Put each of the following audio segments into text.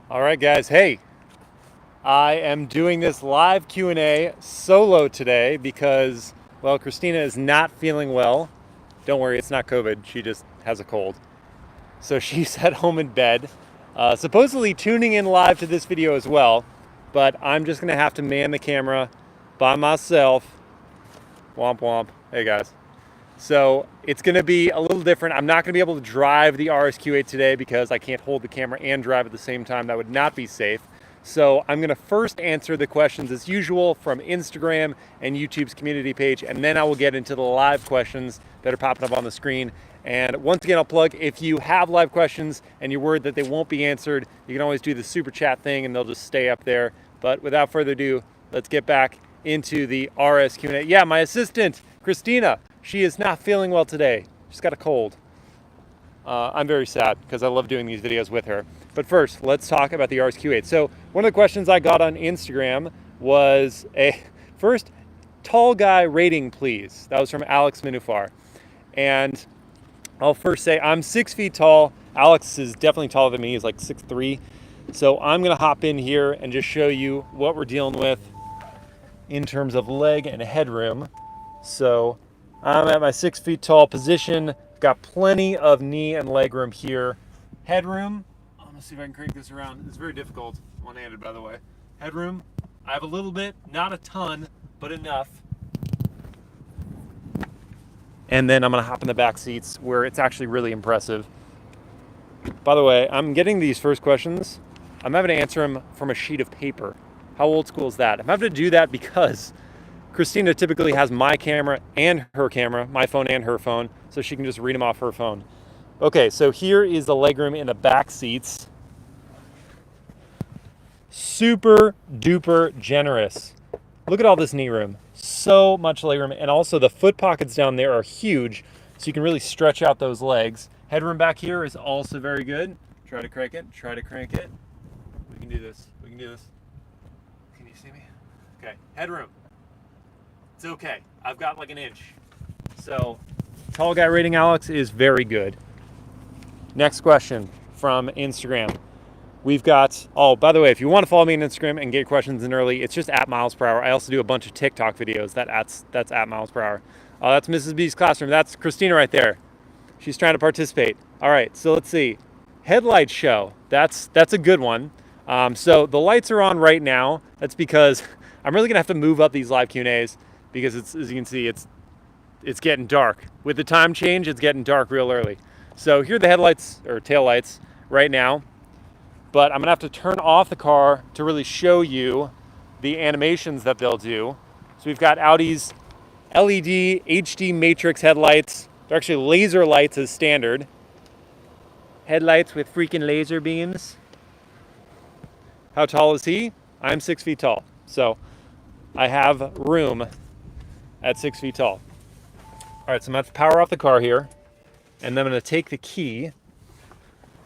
All right, guys. Hey, I am doing this live Q&A solo today because, well, Christina is not feeling well. Don't worry, it's not COVID. She just has a cold. So she's at home in bed, supposedly tuning in live to this video as well. But I'm just going to have to man the camera by myself. Womp womp. Hey, guys. So it's going to be a little different. I'm not going to be able to drive the RSQ8 today because I can't hold the camera and drive at the same time. That would not be safe. So I'm going to first answer the questions as usual from Instagram and YouTube's community page, and then I will get into the live questions that are popping up on the screen. And once again, I'll plug, if you have live questions and you're worried that they won't be answered, you can always do the super chat thing and they'll just stay up there. But without further ado, let's get back into the RSQ8. Yeah, my assistant, Christina, she is not feeling well today. She's got a cold. I'm very sad because I love doing these videos with her. But first, let's talk about the RSQ8. So one of the questions I got on Instagram was first, tall guy rating, please. That was from Alex Minufar. And I'll first say I'm 6 feet tall. Alex is definitely taller than me. He's like 6'3". So I'm gonna hop in here and just show you what we're dealing with in terms of leg and headroom. So I'm at my 6 feet tall position. Got plenty of knee and leg room here. Headroom, I'm gonna see if I can crank this around. It's very difficult, one-handed by the way. Headroom, I have a little bit, not a ton, but enough. And then I'm gonna hop in the back seats where it's actually really impressive. By the way, I'm getting these first questions. I'm having to answer them from a sheet of paper. How old school is that? I'm having to do that because Christina typically has my camera and her camera, my phone and her phone, so she can just read them off her phone. Okay, so here is the legroom in the back seats. Super duper generous. Look at all this knee room. So much legroom, and also the foot pockets down there are huge, so you can really stretch out those legs. Headroom back here is also very good. Try to crank it, try to crank it. We can do this, we can do this. Can you see me? Okay, headroom. It's okay. I've got like an inch. So, tall guy rating, Alex, is very good. Next question from Instagram. We've got, oh, by the way, if you want to follow me on Instagram and get questions in early, it's just at MilesPerHr. I also do a bunch of TikTok videos. That's at MilesPerHr. That's Mrs. B's classroom. That's Christina right there. She's trying to participate. All right, so let's see. Headlight show. That's a good one. So the lights are on right now. That's because I'm really gonna have to move up these live Q&As because it's, as you can see, it's getting dark. With the time change, it's getting dark real early. So here are the headlights or tail lights right now. But I'm gonna have to turn off the car to really show you the animations that they'll do. So we've got Audi's LED HD matrix headlights. They're actually laser lights as standard. Headlights with freaking laser beams. How tall is he? I'm 6 feet tall. So I have room at 6 feet tall. All right, so I'm gonna have to power off the car here, and then I'm gonna take the key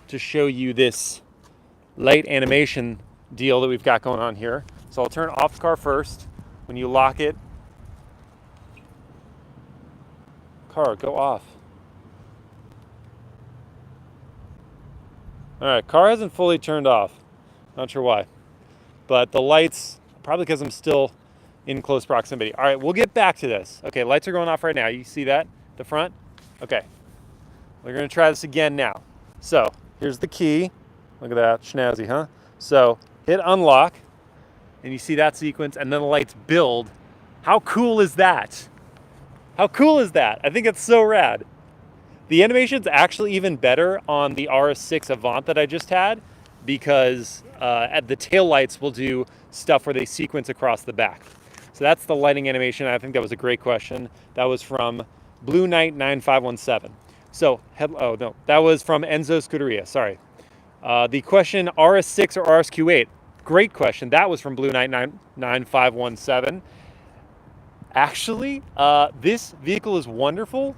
to show you this light animation deal that we've got going on here. So I'll turn off the car first. When you lock it, car, go off. All right, car hasn't fully turned off. Not sure why, but the lights, probably because I'm still in close proximity. All right, we'll get back to this. Okay, lights are going off right now. You see that, the front? Okay, we're gonna try this again now. So here's the key. Look at that, schnazzy, huh? So hit unlock, and you see that sequence, and then the lights build. How cool is that? How cool is that? I think it's so rad. The animation's actually even better on the RS6 Avant that I just had, because at the tail lights will do stuff where they sequence across the back. So that's the lighting animation. I think that was a great question. That was from Blue Knight 9517. So, oh no, that was from Enzo Scuderia, sorry. The question, RS6 or RSQ8? Great question. That was from Blue Knight 9517. Actually, this vehicle is wonderful.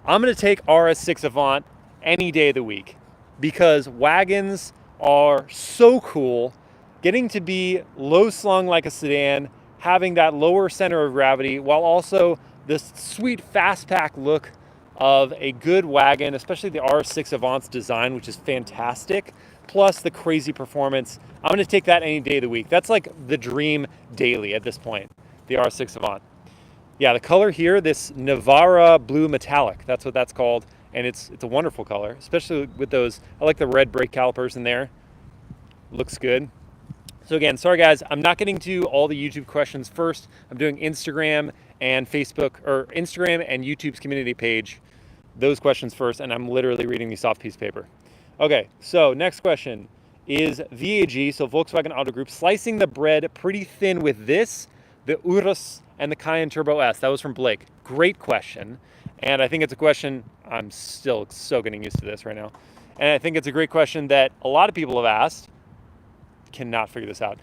I'm gonna take RS6 Avant any day of the week because wagons are so cool. Getting to be low slung like a sedan, having that lower center of gravity while also this sweet fast pack look of a good wagon, especially the RS6 Avant's design, which is fantastic, plus the crazy performance. I'm going to take that any day of the week. That's like the dream daily at this point, the RS6 Avant. Yeah, the color here, this Navarra Blue Metallic, that's what that's called, and it's a wonderful color, especially with those, I like the red brake calipers in there. Looks good. So again, sorry guys, I'm not getting to all the YouTube questions first. I'm doing Instagram and Facebook, or Instagram and YouTube's community page, those questions first, and I'm literally reading these off piece of paper. Okay, so next question is VAG, so Volkswagen Auto Group, slicing the bread pretty thin with this, the Urus and the Cayenne Turbo S. That was from Blake. Great question. And I think it's a question, I'm still so getting used to this right now. And I think it's a great question that a lot of people have asked. Cannot figure this out.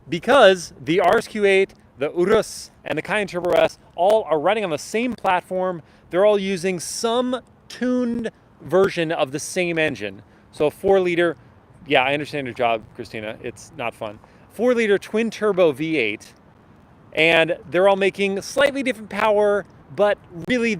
Because the RSQ8, the Urus, and the Cayenne Turbo S all are running on the same platform. They're all using some tuned version of the same engine. So a 4-liter, yeah, I understand your job, Christina. It's not fun. 4-liter twin-turbo V8. And they're all making slightly different power, but really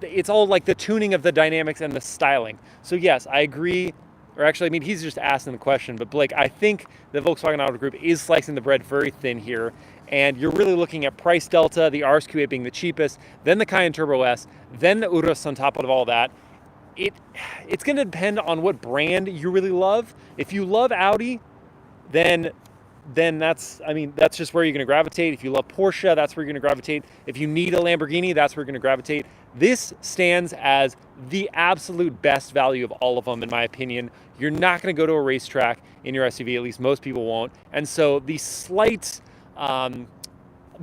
it's all like the tuning of the dynamics and the styling. So yes, I agree. Or actually, I mean, he's just asking the question, but Blake, I think the Volkswagen Auto Group is slicing the bread very thin here, and you're really looking at price delta, the RSQ8 being the cheapest, then the Cayenne Turbo S, then the Urus on top of all that. It's going to depend on what brand you really love. If you love Audi, then that's just where you're going to gravitate. If you love Porsche, that's where you're going to gravitate. If you need a Lamborghini, that's where you're going to gravitate. This stands as the absolute best value of all of them, in my opinion. You're not going to go to a racetrack in your SUV, at least most people won't. And so the slight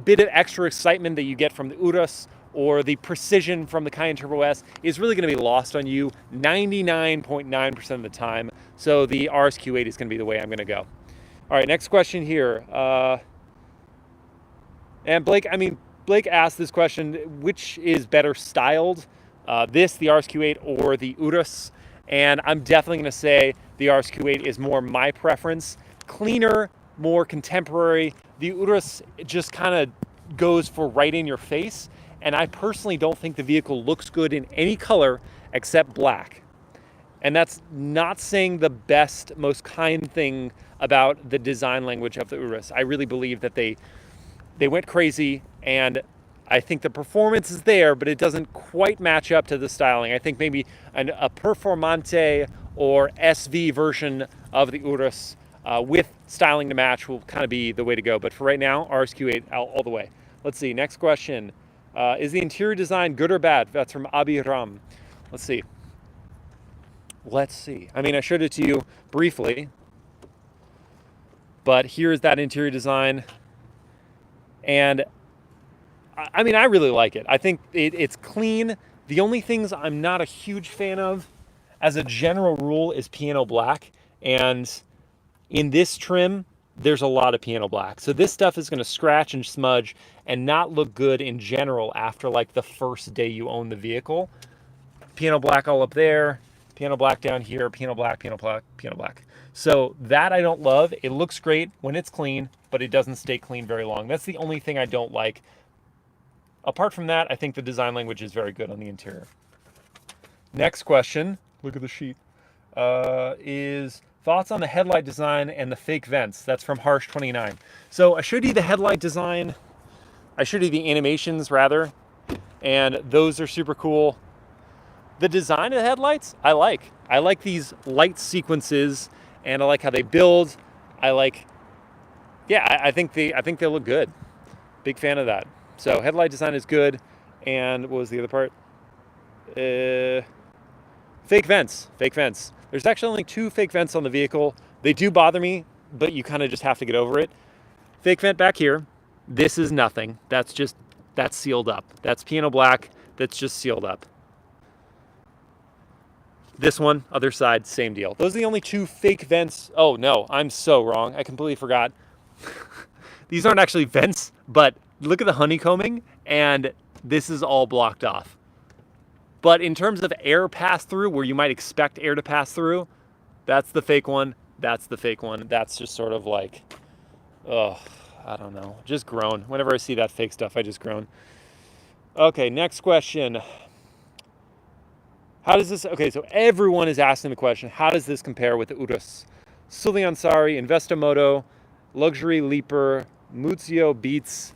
bit of extra excitement that you get from the Urus or the precision from the Cayenne Turbo S is really going to be lost on you 99.9% of the time. So the RSQ8 is going to be the way I'm going to go. All right, next question here. And Blake asked this question, which is better styled, the RSQ8 or the Urus? And I'm definitely gonna say the RSQ8 is more my preference. Cleaner, more contemporary. The Urus just kind of goes for right in your face. And I personally don't think the vehicle looks good in any color except black. And that's not saying the best, most kind thing about the design language of the Urus. I really believe that they went crazy, and I think the performance is there, but it doesn't quite match up to the styling. I think maybe a Performante or SV version of the Urus with styling to match will kind of be the way to go. But for right now, RSQ8 all the way. Let's see, next question. Is the interior design good or bad? That's from Abiram. Let's see. I mean, I showed it to you briefly, but here's that interior design. And I mean, I really like it. I think it's clean. The only things I'm not a huge fan of, as a general rule, is piano black. And in this trim, there's a lot of piano black. So this stuff is going to scratch and smudge and not look good in general after like the first day you own the vehicle. Piano black all up there. Piano black down here, piano black, piano black, piano black. So that I don't love. It looks great when it's clean, but it doesn't stay clean very long. That's the only thing I don't like. Apart from that, I think the design language is very good on the interior. Next question, look at the sheet, is thoughts on the headlight design and the fake vents. That's from Harsh29. So I showed you the headlight design. I showed you the animations rather, and those are super cool. The design of the headlights, I like. I like these light sequences, and I like how they build. I think they look good. Big fan of that. So headlight design is good. And what was the other part? Fake vents. There's actually only 2 fake vents on the vehicle. They do bother me, but you kind of just have to get over it. Fake vent back here. This is nothing. That's sealed up. That's piano black. That's just sealed up. This one, other side, same deal. Those are the only 2 fake vents. Oh no, I'm so wrong. I completely forgot. These aren't actually vents, but look at the honeycombing, and this is all blocked off. But in terms of air pass through, where you might expect air to pass through, that's the fake one. That's the fake one. That's just sort of like, oh, I don't know. Just groan. Whenever I see that fake stuff, I just groan. Okay, next question. How does this, okay, so everyone is asking the question, how does this compare with the Urus? Suliansari, Investomoto, Luxury Leaper, Muzio Beats.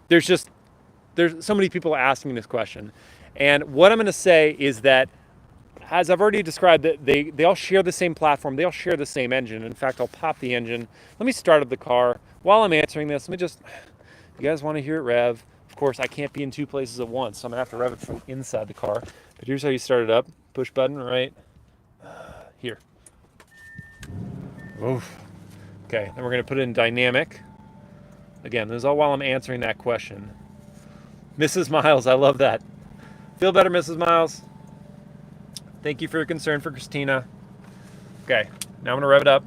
There's so many people asking this question. And what I'm gonna say is that, as I've already described, that they all share the same platform, they all share the same engine. In fact, I'll pop the engine. Let me start up the car. While I'm answering this, you guys wanna hear it rev? Of course, I can't be in two places at once, so I'm gonna have to rev it from inside the car. But here's how you start it up. Push button right here. Oof. Okay, then we're gonna put it in dynamic. Again, this is all while I'm answering that question. Mrs. Miles, I love that. Feel better, Mrs. Miles. Thank you for your concern for Christina. Okay, now I'm gonna rev it up.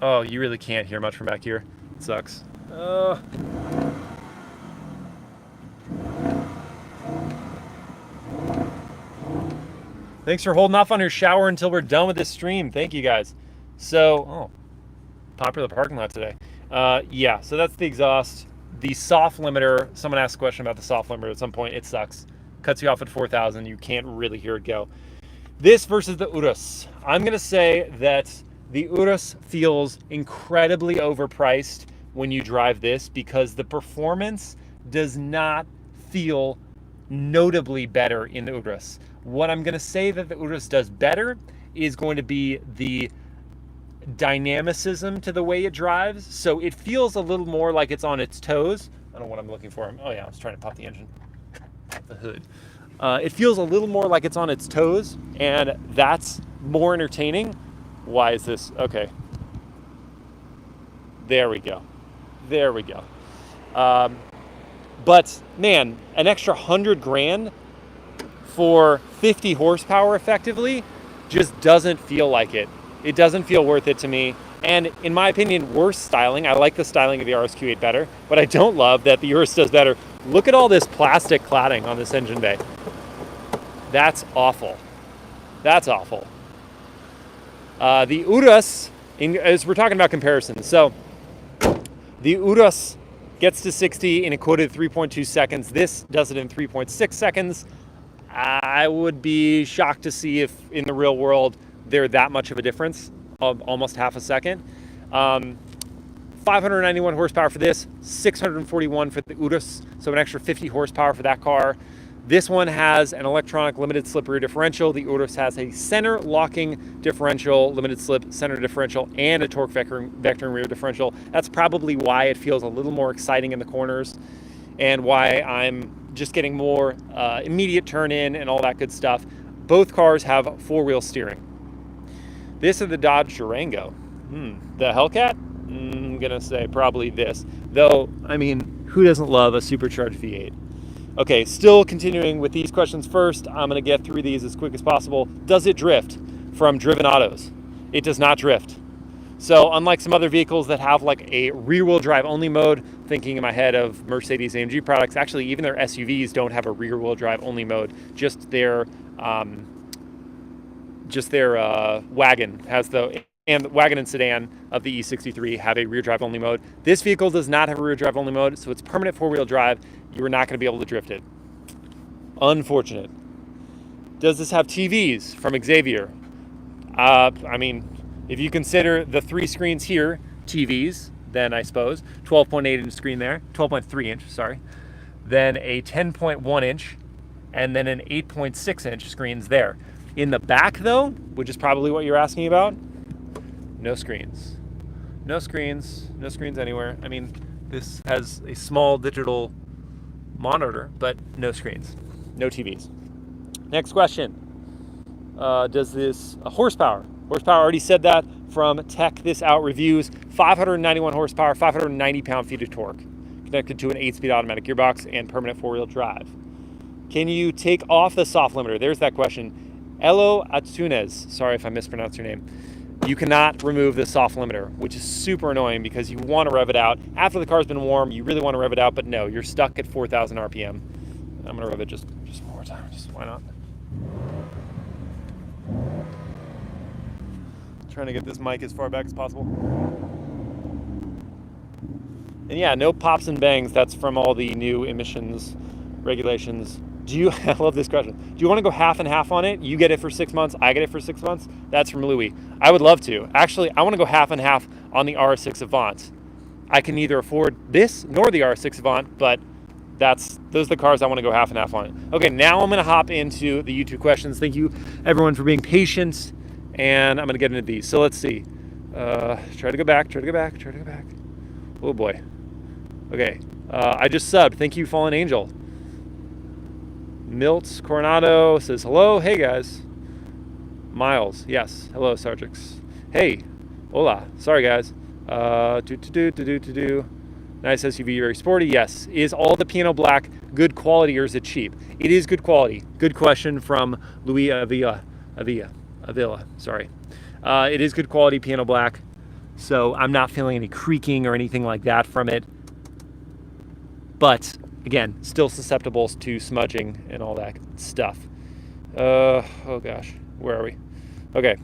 Oh, you really can't hear much from back here. It sucks. Thanks for holding off on your shower until we're done with this stream. Thank you guys. So, popular parking lot today. Yeah, so that's the exhaust. The soft limiter, someone asked a question about the soft limiter at some point. It sucks. Cuts you off at 4,000. You can't really hear it go. This versus the Urus. I'm going to say that the Urus feels incredibly overpriced when you drive this because the performance does not feel notably better in the Urus. What I'm going to say that the Urus does better is going to be the dynamicism to the way it drives. So it feels a little more like it's on its toes. I don't know what I'm looking for. Oh yeah, I was trying to pop the engine. Pop the hood. It feels a little more like it's on its toes, and that's more entertaining. Why is this? Okay. There we go. There we go. But man, an extra 100 grand for 50 horsepower effectively just doesn't feel like it. It doesn't feel worth it to me. And in my opinion, worse styling. I like the styling of the RSQ8 better, but I don't love that the Urus does better. Look at all this plastic cladding on this engine bay. That's awful. That's awful. The Urus, as we're talking about comparisons, so the Urus gets to 60 in a quoted 3.2 seconds. This does it in 3.6 seconds. I would be shocked to see if in the real world they're that much of a difference, of almost half a second. 591 horsepower for this, 641 for the Urus, so an extra 50 horsepower for that car. This one has an electronic limited slip rear differential. The Urus has a center locking differential, limited slip center differential, and a torque vectoring rear differential. That's probably why it feels a little more exciting in the corners and why I'm just getting more immediate turn in and all that good stuff. Both cars have four-wheel steering. This is the Dodge Durango. The Hellcat? I'm gonna say probably this. Though, I mean, who doesn't love a supercharged V8? Okay, still continuing with these questions first. I'm gonna get through these as quick as possible. Does it drift? From Driven Autos, it does not drift. So unlike some other vehicles that have like a rear-wheel drive only mode, thinking in my head of Mercedes AMG products, actually even their SUVs don't have a rear-wheel drive only mode. Just their wagon has and the wagon and sedan of the E63 have a rear drive only mode. This vehicle does not have a rear drive only mode, so it's permanent four-wheel drive. You are not going to be able to drift it. Unfortunate. Does this have TVs from Xavier? I mean, if you consider the 3 screens here TVs, then I suppose 12.8 inch screen there, 12.3 inch, sorry, then a 10.1 inch, and then an 8.6 inch screens there. In the back though, which is probably what you're asking about, no screens. No screens anywhere. I mean, this has a small digital monitor, but no screens, no TVs. Next question. Does this horsepower? Horsepower, already said that from Tech This Out Reviews. 591 horsepower, 590 pound-feet of torque. Connected to an 8-speed automatic gearbox and permanent four-wheel drive. Can you take off the soft limiter? There's that question. Elo Atunez, sorry if I mispronounced your name. You cannot remove the soft limiter, which is super annoying because you want to rev it out. After the car's been warm, you really want to rev it out, but no, you're stuck at 4,000 RPM. I'm gonna rev it just one more time, just why not? Trying to get this mic as far back as possible. And yeah, no pops and bangs. That's from all the new emissions regulations. Do you, I love this question. Do you want to go half and half on it? You get it for 6 months, I get it for 6 months? That's from Louis. I would love to. Actually, I want to go half and half on the RS6 Avant. I can neither afford this nor the RS6 Avant, but those are the cars I want to go half and half on. Okay, now I'm going to hop into the YouTube questions. Thank you, everyone, for being patient, and I'm going to get into these. So let's see. Try to go back. Oh, boy. Okay, I just subbed. Thank you, Fallen Angel. Milt Coronado says, hello. Hey, guys. Miles, yes. Hello, Sargix. Hey. Hola. Sorry, guys. Nice SUV, very sporty. Yes. Is all the piano black good quality or is it cheap? It is good quality. Good question from Louis Avila. Sorry. It is good quality piano black. So I'm not feeling any creaking or anything like that from it. But again, still susceptible to smudging and all that stuff. Oh gosh, where are we? Okay.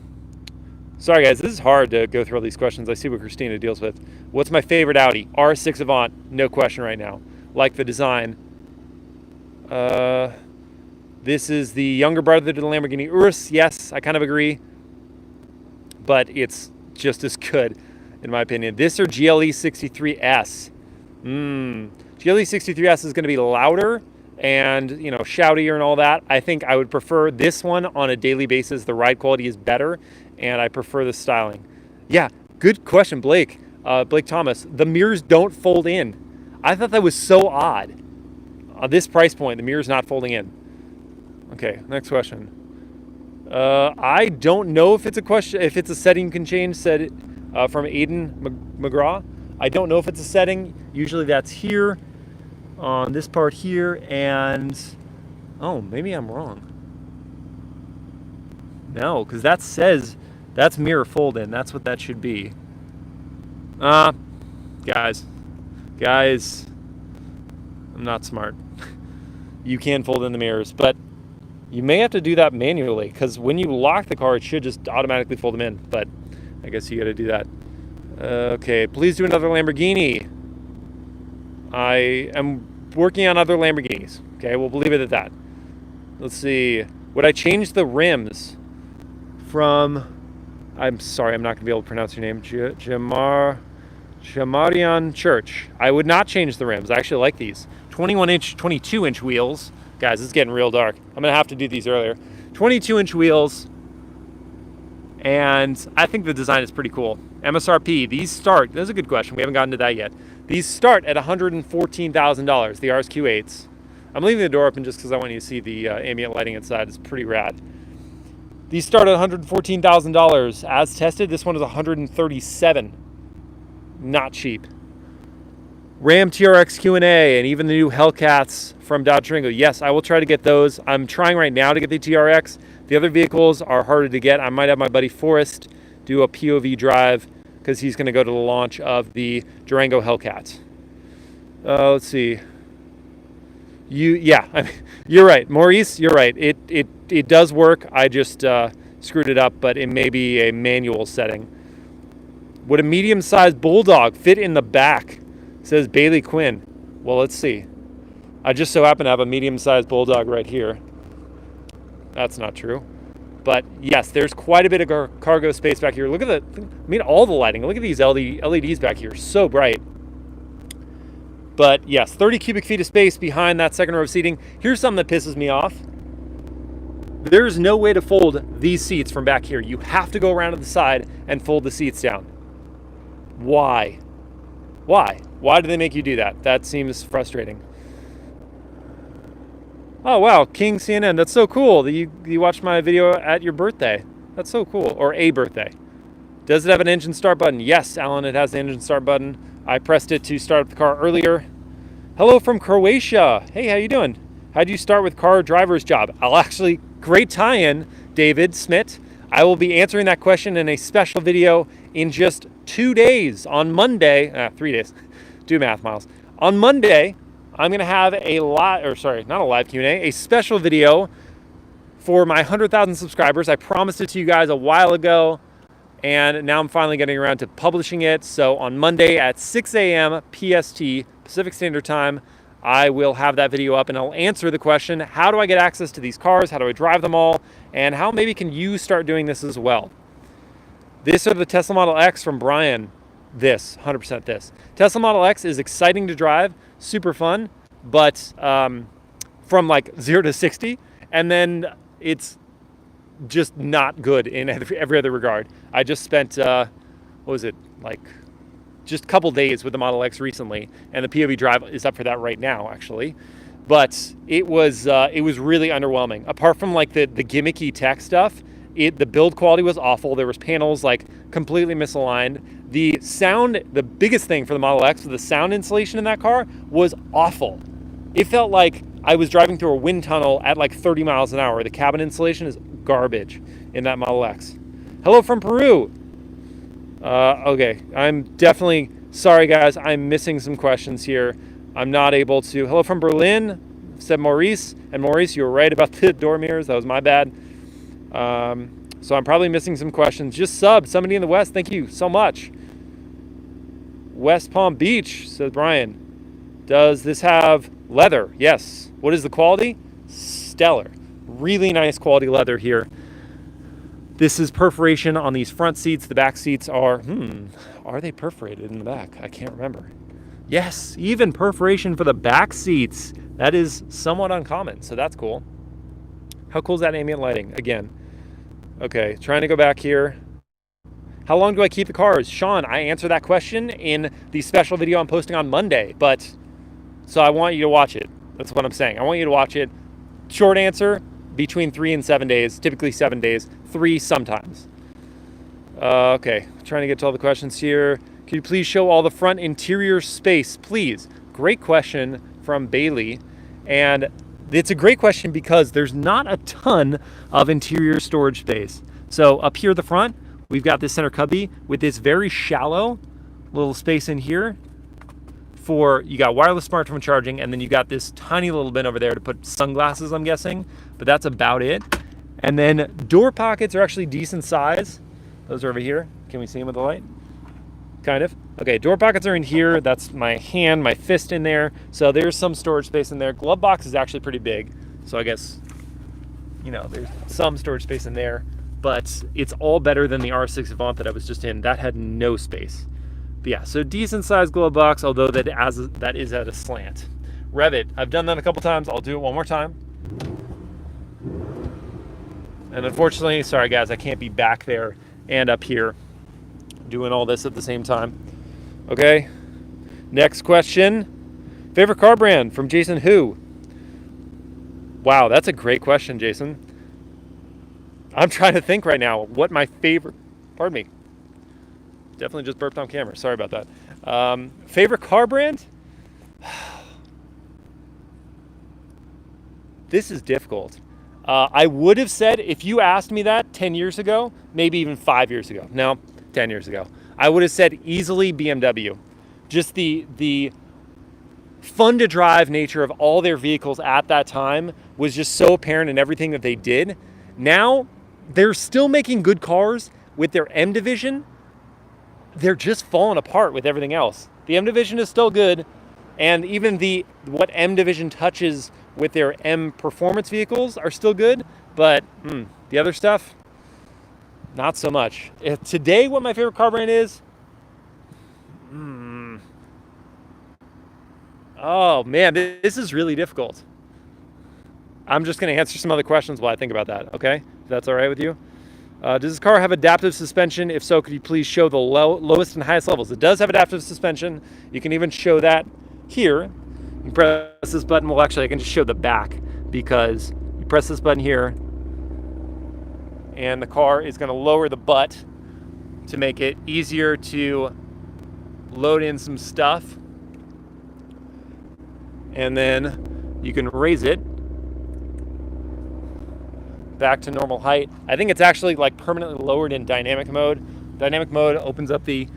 Sorry guys, this is hard to go through all these questions. I see what Christina deals with. What's my favorite Audi? RS6 Avant, no question right now. Like the design. This is the younger brother to the Lamborghini Urus. Yes, I kind of agree. But it's just as good, in my opinion. This or GLE 63S? GLE 63S is going to be louder and, you know, shoutier and all that. I think I would prefer this one on a daily basis. The ride quality is better, and I prefer the styling. Yeah, good question, Blake. Blake Thomas. The mirrors don't fold in. I thought that was so odd. On this price point, the mirror's not folding in. Okay, next question. I don't know if it's a question, if it's a setting you can change, said from Aiden McGraw. I don't know if it's a setting. Usually that's here, on this part here, and oh, maybe I'm wrong. No, because that says that's mirror fold in. That's what that should be. Guys, I'm not smart. You can fold in the mirrors, but you may have to do that manually because when you lock the car, it should just automatically fold them in. But I guess you got to do that. Okay, please do another Lamborghini. I am working on other Lamborghinis. Okay, we'll leave it at that. Let's see. Would I change the rims from... I'm sorry, I'm not going to be able to pronounce your name. Jamarian Church. I would not change the rims. I actually like these. 21-inch, 22-inch wheels. Guys, this is getting real dark. I'm going to have to do these earlier. 22-inch wheels. And I think the design is pretty cool. MSRP, these start, that's a good question. We haven't gotten to that yet. These start at $114,000, the RSQ8s. I'm leaving the door open just because I want you to see the ambient lighting inside. It's pretty rad. These start at $114,000. As tested, this one is $137,000. Not cheap. Ram TRX Q&A and even the new Hellcats from Dodge Durango. Yes, I will try to get those. I'm trying right now to get the TRX. The other vehicles are harder to get. I might have my buddy Forrest do a POV drive because he's going to go to the launch of the Durango Hellcats. Let's see. You're right, Maurice. You're right. It does work. I just screwed it up, but it may be a manual setting. Would a medium-sized Bulldog fit in the back? Says Bailey Quinn. Well, let's see. I just so happen to have a medium-sized Bulldog right here. That's not true. But yes, there's quite a bit of cargo space back here. Look at all the lighting. Look at these LEDs back here. So bright. But yes, 30 cubic feet of space behind that second row of seating. Here's something that pisses me off. There's no way to fold these seats from back here. You have to go around to the side and fold the seats down. Why? Why do they make you do that? That seems frustrating. Oh, wow, King CNN, that's so cool that you watched my video at your birthday. That's so cool, or a birthday. Does it have an engine start button? Yes, Alan, it has the engine start button. I pressed it to start up the car earlier. Hello from Croatia. Hey, how you doing? How'd you start with car driver's job? Great tie-in, David Smith. I will be answering that question in a special video in just 2 days. On Monday, 3 days. Do math, Miles. On Monday, I'm going to have a special video for my 100,000 subscribers. I promised it to you guys a while ago, and now I'm finally getting around to publishing it. So on Monday at 6 a.m. PST, Pacific Standard Time, I will have that video up and I'll answer the question, how do I get access to these cars? How do I drive them all? And how maybe can you start doing this as well? This are the Tesla Model X from Brian. This, 100% this. Tesla Model X is exciting to drive, super fun, but from like 0 to 60, and then it's just not good in every other regard. I just spent, what was it, like just a couple days with the Model X recently, and the POV drive is up for that right now, actually. But it was really underwhelming. Apart from like the gimmicky tech stuff, the build quality was awful. There was panels like completely misaligned. The sound, the biggest thing for the Model X, the sound insulation in that car was awful. It felt like I was driving through a wind tunnel at like 30 miles an hour. The cabin insulation is garbage in that Model X. Hello from Peru. Okay, I'm definitely sorry, guys. I'm missing some questions here. I'm not able to. Hello from Berlin, said Maurice. And Maurice, you were right about the door mirrors. That was my bad. So I'm probably missing some questions. Just sub. Somebody in the West, thank you so much. West Palm Beach, says Brian. Does this have leather? Yes. What is the quality? Stellar. Really nice quality leather here. This is perforation on these front seats. The back seats are they perforated in the back? I can't remember. Yes, even perforation for the back seats. That is somewhat uncommon, so that's cool. How cool is that ambient lighting? Again. Okay, trying to go back here. How long do I keep the cars? Sean, I answer that question in the special video I'm posting on Monday, so I want you to watch it. That's what I'm saying. I want you to watch it. Short answer, between 3 and 7 days, typically 7 days, 3 sometimes. Okay, trying to get to all the questions here. Could you please show all the front interior space, please? Great question from Bailey. And it's a great question because there's not a ton of interior storage space. So up here at the front, we've got this center cubby with this very shallow little space in here for, you got wireless smartphone charging, and then you got this tiny little bin over there to put sunglasses, I'm guessing, but that's about it. And then door pockets are actually decent size. Those are over here. Can we see them with the light? Kind of. Okay, door pockets are in here. That's my hand, my fist in there. So there's some storage space in there. Glove box is actually pretty big. So I guess, there's some storage space in there, but it's all better than the R6 Avant that I was just in. That had no space. But yeah, so decent sized glove box, although that is at a slant. Revit, I've done that a couple times. I'll do it one more time. And unfortunately, sorry guys, I can't be back there and up here doing all this at the same time. Okay, next question. Favorite car brand from Jason Who? Wow, that's a great question, Jason. I'm trying to think right now what my favorite, pardon me, definitely just burped on camera, sorry about that. Favorite car brand? This is difficult. I would have said, if you asked me that 10 years ago, maybe even 5 years ago, no, 10 years ago, I would have said easily BMW. Just the fun to drive nature of all their vehicles at that time was just so apparent in everything that they did. Now, they're still making good cars with their M division. They're just falling apart with everything else. The M division is still good, and even what M division touches with their M performance vehicles are still good, but the other stuff, not so much. Today, what my favorite car brand is? Oh man, this is really difficult. I'm just going to answer some other questions while I think about that, okay? If that's all right with you. Does this car have adaptive suspension? If so, could you please show the lowest and highest levels? It does have adaptive suspension. You can even show that here. You press this button. Well, actually, I can just show the back, because you press this button here, and the car is going to lower the butt to make it easier to load in some stuff. And then you can raise it back to normal height. I think it's actually like permanently lowered in dynamic mode. Dynamic mode opens up the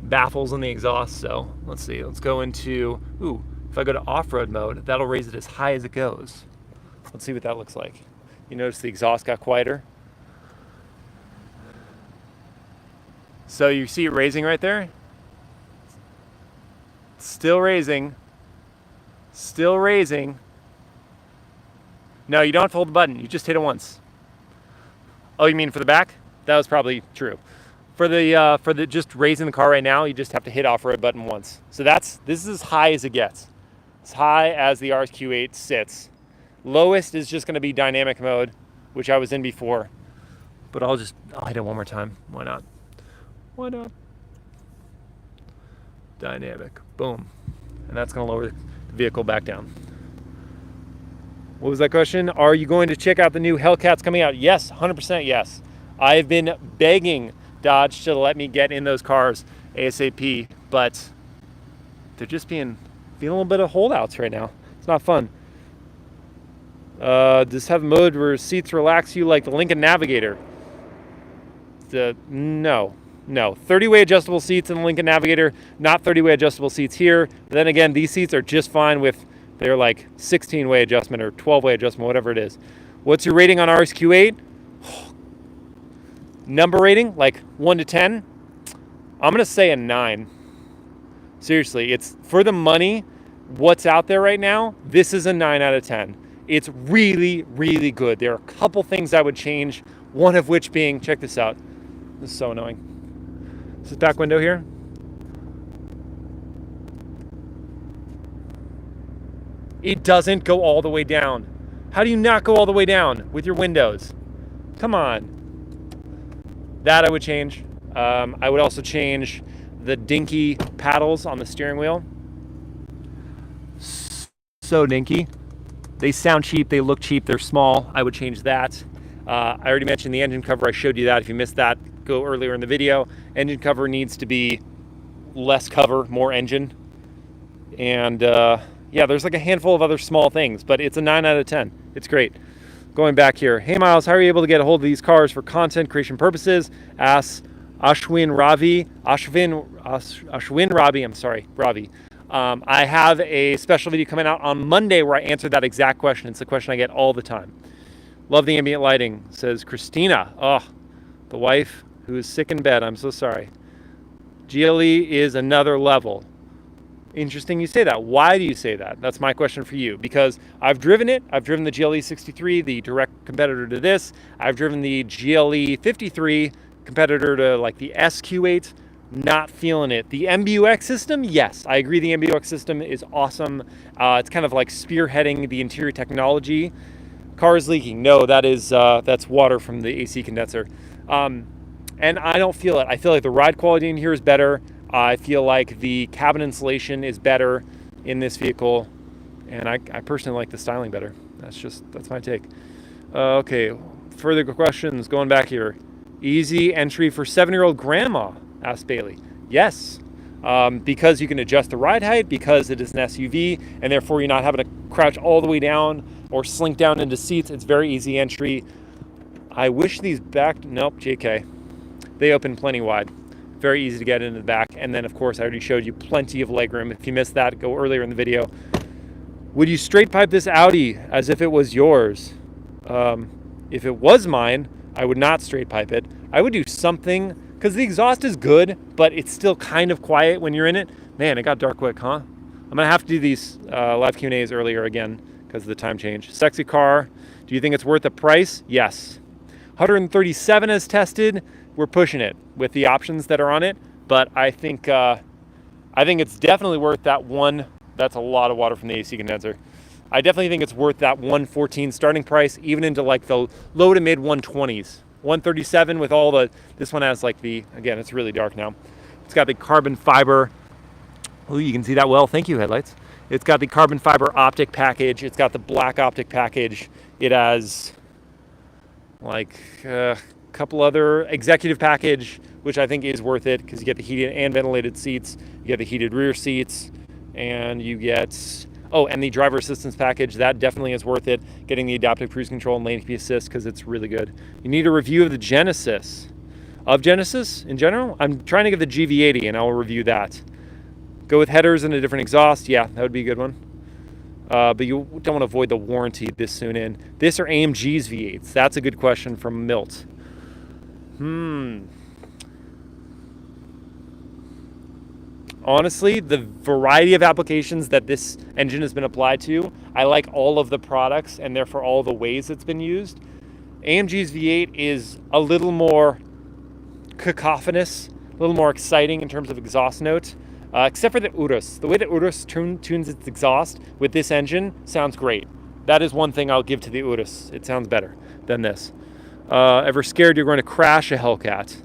baffles and the exhaust. So let's see, let's go into, if I go to off-road mode, that'll raise it as high as it goes. Let's see what that looks like. You notice the exhaust got quieter. So you see it raising right there? Still raising. Still raising. No, you don't have to hold the button. You just hit it once. Oh, you mean for the back? That was probably true. For the just raising the car right now, you just have to hit off-road button once. So this is as high as it gets. As high as the RSQ8 sits. Lowest is just going to be dynamic mode, which I was in before. But I'll hit it one more time. Why not? Why not? Dynamic. Boom. And that's going to lower the vehicle back down. What was that question? Are you going to check out the new Hellcats coming out? Yes, 100% yes. I've been begging Dodge to let me get in those cars ASAP, but they're just feeling a little bit of holdouts right now. It's not fun. Does have a mode where seats relax you like the Lincoln Navigator? No. 30-way adjustable seats in the Lincoln Navigator, not 30-way adjustable seats here. But then again, these seats are just fine with, they're like 16-way adjustment or 12-way adjustment, whatever it is. What's your rating on RSQ8? Number rating, like 1 to 10? I'm going to say a 9. Seriously, it's for the money, what's out there right now, this is a 9 out of 10. It's really, really good. There are a couple things I would change, one of which being, check this out. This is so annoying. This back window here. It doesn't go all the way down. How do you not go all the way down with your windows? Come on. That I would change. I would also change the dinky paddles on the steering wheel. So dinky. They sound cheap, they look cheap, they're small. I would change that. I already mentioned the engine cover. I showed you that. If you missed that, go earlier in the video. Engine cover needs to be less cover, more engine. And yeah, there's like a handful of other small things, but it's a 9 out of 10. It's great. Going back here. Hey Miles, how are you able to get a hold of these cars for content creation purposes? Asks Ashwin Ravi. Ravi. I have a special video coming out on Monday where I answer that exact question. It's a question I get all the time. Love the ambient lighting, says Christina. Oh, the wife who is sick in bed. I'm so sorry. GLE is another level. Interesting you say that. Why do you say that? That's my question for you. Because I've driven it. I've driven the GLE 63, the direct competitor to this. I've driven the GLE 53, competitor to like the SQ8. Not feeling it. The MBUX system, yes, I agree. The MBUX system is awesome. It's kind of like spearheading the interior technology. Car is leaking. No, that's water from the AC condenser. And I don't feel it. I feel like the ride quality in here is better. I feel like the cabin insulation is better in this vehicle, and I personally like the styling better. That's my take. Okay, further questions. Going back here. Easy entry for 7-year-old grandma, asked Bailey. Yes, because you can adjust the ride height, because it is an SUV, and therefore you're not having to crouch all the way down or slink down into seats. It's very easy entry. I wish these nope, JK. They open plenty wide. Very easy to get into the back. And then, of course, I already showed you plenty of legroom. If you missed that, go earlier in the video. Would you straight pipe this Audi as if it was yours? If it was mine, I would not straight pipe it. I would do something, because the exhaust is good, but it's still kind of quiet when you're in it. Man, it got dark quick, huh? I'm going to have to do these live Q&As earlier again because of the time change. Sexy car. Do you think it's worth the price? Yes. 137 as tested. We're pushing it with the options that are on it, but I think it's definitely worth that one. That's a lot of water from the AC condenser. I definitely think it's worth that 114 starting price, even into like the low to mid 120s. 137 with all this one has like again, it's really dark now. It's got the carbon fiber. Oh, you can see that well. Thank you, headlights. It's got the carbon fiber optic package. It's got the black optic package. It has like couple other executive package, which I think is worth it because you get the heated and ventilated seats, you get the heated rear seats, and you get and the driver assistance package. That definitely is worth it, getting the adaptive cruise control and lane keep assist, because it's really good. You need a review of the Genesis in general. I'm trying to give the GV80 and I'll review that. Go with headers and a different exhaust. Yeah, that would be a good one. But you don't want to avoid the warranty this soon in. This or AMG's V8s? That's a good question from Milt. honestly, the variety of applications that this engine has been applied to, I like all of the products and therefore all the ways it's been used. AMG's V8 is a little more cacophonous, a little more exciting in terms of exhaust note, except for the Urus. The way that Urus tunes its exhaust with this engine sounds great. That is one thing I'll give to the Urus. It sounds better than this. Ever scared you're going to crash a Hellcat?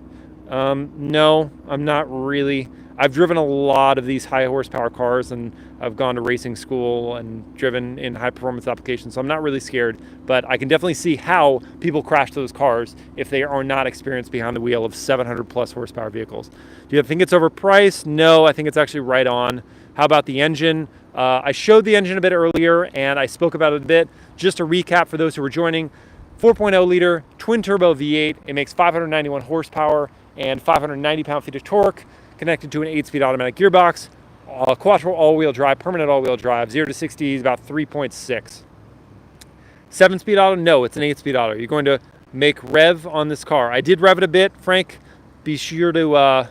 No, I'm not really. I've driven a lot of these high horsepower cars, and I've gone to racing school and driven in high performance applications, so I'm not really scared, but I can definitely see how people crash those cars if they are not experienced behind the wheel of 700 plus horsepower vehicles. Do you think it's overpriced? No, I think it's actually right on. How about the engine? I showed the engine a bit earlier and I spoke about it a bit. Just to recap for those who are joining, 4.0 liter twin turbo V8. It makes 591 horsepower and 590 pound-feet of torque, connected to an 8-speed automatic gearbox, quattro all-wheel drive, permanent all-wheel drive, 0 to 60 is about 3.6. 7-speed auto? No, it's an 8-speed auto. You're going to make rev on this car. I did rev it a bit, Frank. Be sure to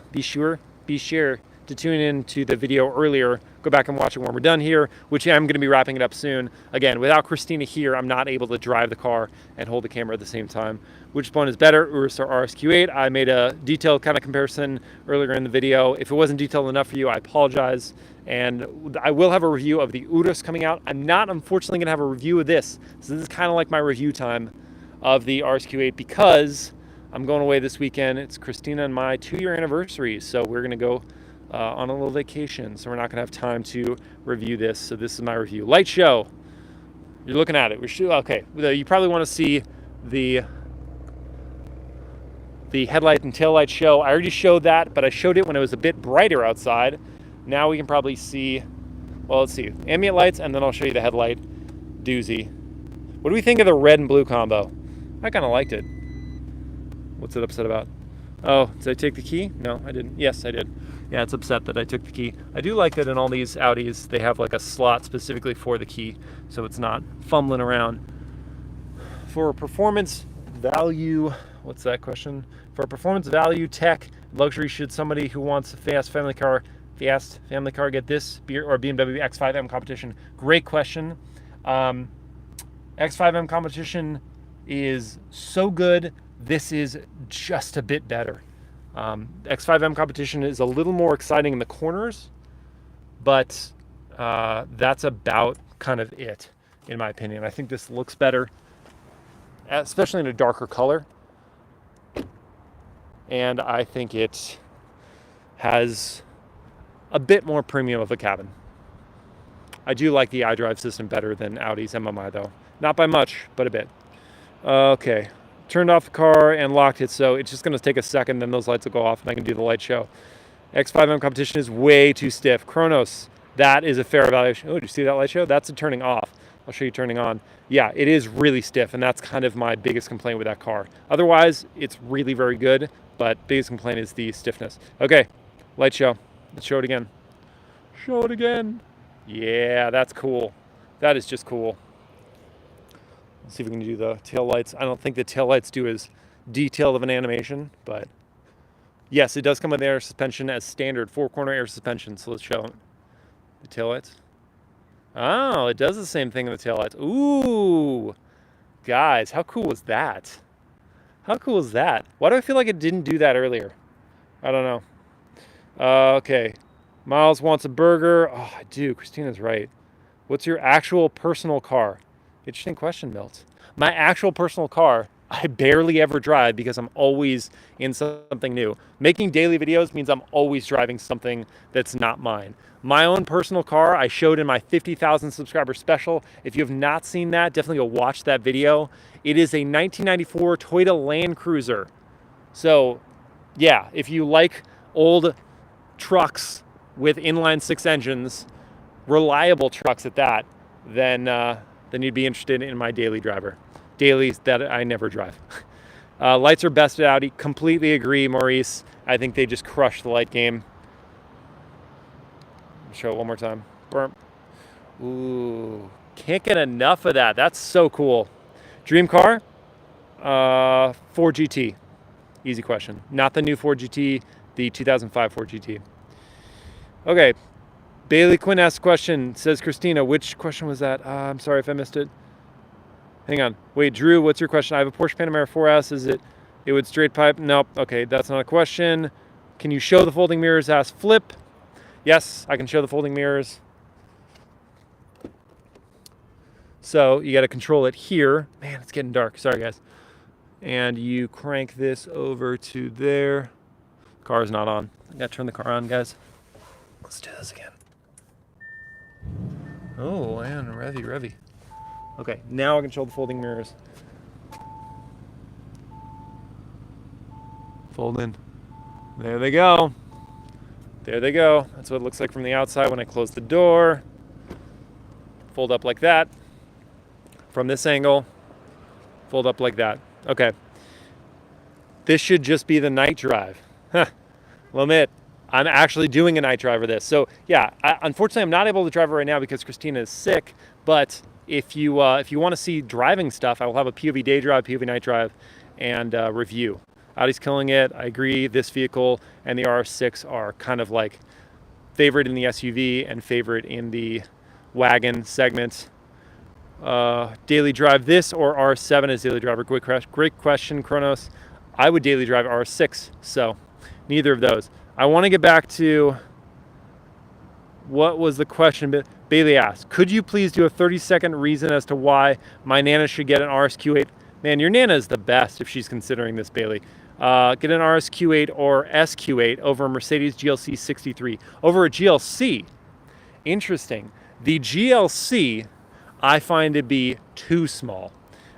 tune in to the video earlier. Go back and watch it when we're done here, which I'm going to be wrapping it up soon. Again, without Christina here, I'm not able to drive the car and hold the camera at the same time. Which one is better, Urus or RSQ8? I made a detailed kind of comparison earlier in the video. If it wasn't detailed enough for you, I apologize. And I will have a review of the Urus coming out. I'm not, unfortunately, going to have a review of this. So this is kind of like my review time of the RSQ8 because I'm going away this weekend. It's Christina and my 2-year anniversary. So we're going to go on a little vacation, so we're not going to have time to review this. So this is my review. Light show. You're looking at it. Okay. You probably want to see the headlight and tail light show. I already showed that, but I showed it when it was a bit brighter outside. Now we can probably see. Well, let's see. Ambient lights, and then I'll show you the headlight doozy. What do we think of the red and blue combo? I kind of liked it. What's it upset about? Oh, did I take the key? No, I didn't. Yes, I did. Yeah, it's upset that I took the key. I do like that in all these Audis, they have like a slot specifically for the key, so it's not fumbling around. For performance value, what's that question? For performance value, tech, luxury, should somebody who wants a fast family car get this or BMW X5M competition? Great question. X5M competition is so good. This is just a bit better. X5M competition is a little more exciting in the corners, but that's about kind of it, in my opinion. I think this looks better, especially in a darker color. And I think it has a bit more premium of a cabin. I do like the iDrive system better than Audi's MMI though. Not by much, but a bit. Okay. Turned off the car and locked it, so it's just going to take a second, then those lights will go off and I can do the light show. X5M competition is way too stiff. Chronos, that is a fair evaluation. Oh, did you see that light show? That's a turning off. I'll show you turning on. Yeah, it is really stiff, and that's kind of my biggest complaint with that car. Otherwise, it's really very good, but biggest complaint is the stiffness. Okay, light show. Let's show it again. Show it again. Yeah, that's cool. That is just cool. Let's see if we can do the tail lights. I don't think the tail lights do as detailed of an animation, but yes, it does come with air suspension as standard 4-corner air suspension. So let's show the tail lights. Oh, it does the same thing in the tail lights. Ooh, guys, how cool was that? How cool is that? Why do I feel like it didn't do that earlier? I don't know. Okay, Miles wants a burger. Oh, I do. Christina's right. What's your actual personal car? Interesting question, Milt. My actual personal car, I barely ever drive because I'm always in something new. Making daily videos means I'm always driving something that's not mine. My own personal car, I showed in my 50,000 subscriber special. If you have not seen that, definitely go watch that video. It is a 1994 Toyota Land Cruiser. So, yeah, if you like old trucks with inline-six engines, reliable trucks at that, then you'd be interested in my daily driver. Dailies that I never drive. Lights are best at Audi. Completely agree, Maurice. I think they just crushed the light game. Show it one more time. Burp. Ooh, can't get enough of that. That's so cool. Dream car? Ford GT. Easy question. Not the new Ford GT, the 2005 Ford GT. Okay. Bailey Quinn asked a question. Says Christina, which question was that? I'm sorry if I missed it. Hang on. Wait, Drew, what's your question? I have a Porsche Panamera 4S. Is it would straight pipe? Nope. Okay, that's not a question. Can you show the folding mirrors? Asked Flip. Yes, I can show the folding mirrors. So you got to control it here. Man, it's getting dark. Sorry, guys. And you crank this over to there. Car's not on. I got to turn the car on, guys. Let's do this again. Oh, and revvy. Okay, now I control the folding mirrors. Fold in. There they go. There they go. That's what it looks like from the outside when I close the door. Fold up like that. From this angle, fold up like that. Okay. This should just be the night drive. Huh. Well, admit, I'm actually doing a night drive of this. So yeah, unfortunately I'm not able to drive it right now because Christina is sick, but if you want to see driving stuff, I will have a POV day drive, POV night drive, and review. Audi's killing it. I agree. This vehicle and the RS6 are kind of like favorite in the SUV and favorite in the wagon segment. Daily drive this or R7 as daily driver? Great question, Kronos. I would daily drive R6, so neither of those. I want to get back to what was the question Bailey asked. Could you please do a 30-second reason as to why my Nana should get an RSQ8? Man, your Nana is the best if she's considering this, Bailey. Get an RSQ8 or SQ8 over a Mercedes GLC 63. Over a GLC. Interesting. The GLC, I find to be too small.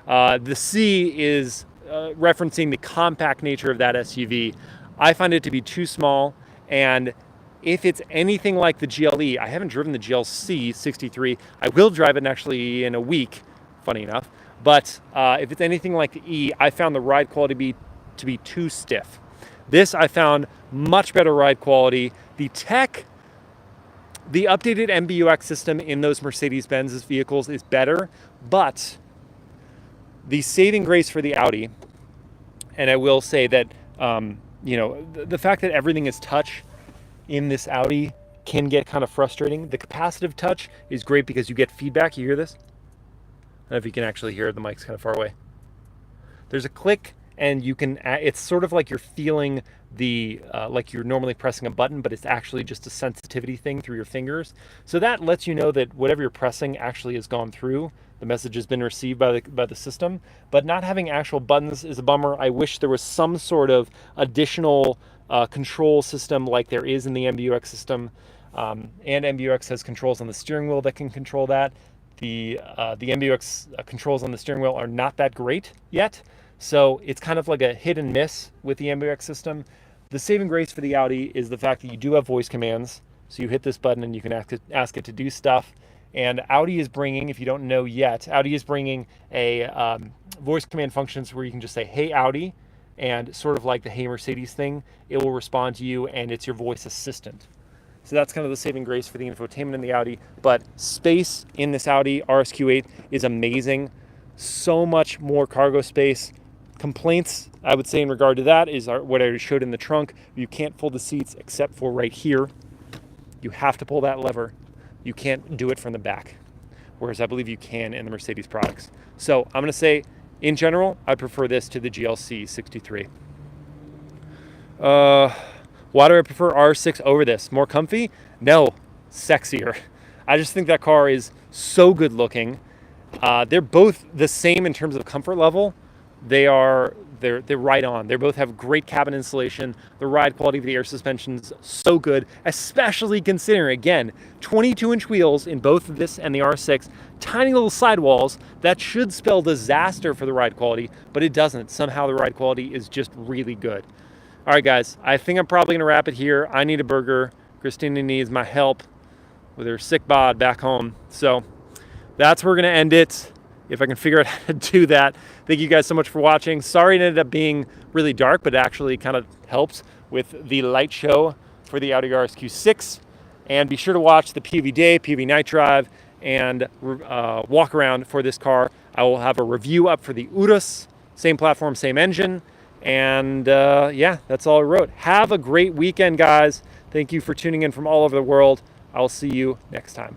The C is referencing the compact nature of that SUV. I find it to be too small, and if it's anything like the GLE, I haven't driven the GLC 63. I will drive it actually in a week, funny enough. But if it's anything like the E, I found the ride quality to be too stiff. This I found much better ride quality. The tech, the updated MBUX system in those Mercedes-Benz vehicles is better, but the saving grace for the Audi, and I will say that, the fact that everything is touch in this Audi can get kind of frustrating. The capacitive touch is great because you get feedback. You hear this? I don't know if you can actually hear it. The mic's kind of far away. There's a click, and you can, it's sort of like you're feeling like you're normally pressing a button, but it's actually just a sensitivity thing through your fingers. So that lets you know that whatever you're pressing actually has gone through. The message has been received by the system, but not having actual buttons is a bummer. I wish there was some sort of additional control system like there is in the MBUX system. And MBUX has controls on the steering wheel that can control that. The MBUX controls on the steering wheel are not that great yet. So it's kind of like a hit and miss with the MBUX system. The saving grace for the Audi is the fact that you do have voice commands. So you hit this button and you can ask it to do stuff. And Audi is bringing, if you don't know yet, Audi is bringing a voice command functions where you can just say, hey Audi, and sort of like the hey Mercedes thing, it will respond to you and it's your voice assistant. So that's kind of the saving grace for the infotainment in the Audi. But space in this Audi RSQ8 is amazing. So much more cargo space. Complaints, I would say, in regard to that is what I showed in the trunk. You can't fold the seats except for right here. You have to pull that lever. You can't do it from the back, whereas I believe you can in the Mercedes products. So I'm going to say, in general, I prefer this to the GLC 63. Why do I prefer R6 over this? More comfy? No, sexier. I just think that car is so good looking. They're both the same in terms of comfort level. They're right on. They both have great cabin insulation. The ride quality of the air suspension's so good, especially considering, again, 22-inch wheels in both this and the R6, tiny little sidewalls that should spell disaster for the ride quality, but it doesn't. Somehow the ride quality is just really good. All right, guys, I think I'm probably going to wrap it here. I need a burger. Christina needs my help with her sick bod back home. So that's where we're going to end it. If I can figure out how to do that. Thank you guys so much for watching. Sorry it ended up being really dark, but it actually kind of helps with the light show for the Audi RSQ6. And be sure to watch the PV day, PV night drive, and walk around for this car. I will have a review up for the Urus, same platform, same engine. And yeah, that's all I wrote. Have a great weekend, guys. Thank you for tuning in from all over the world. I will see you next time.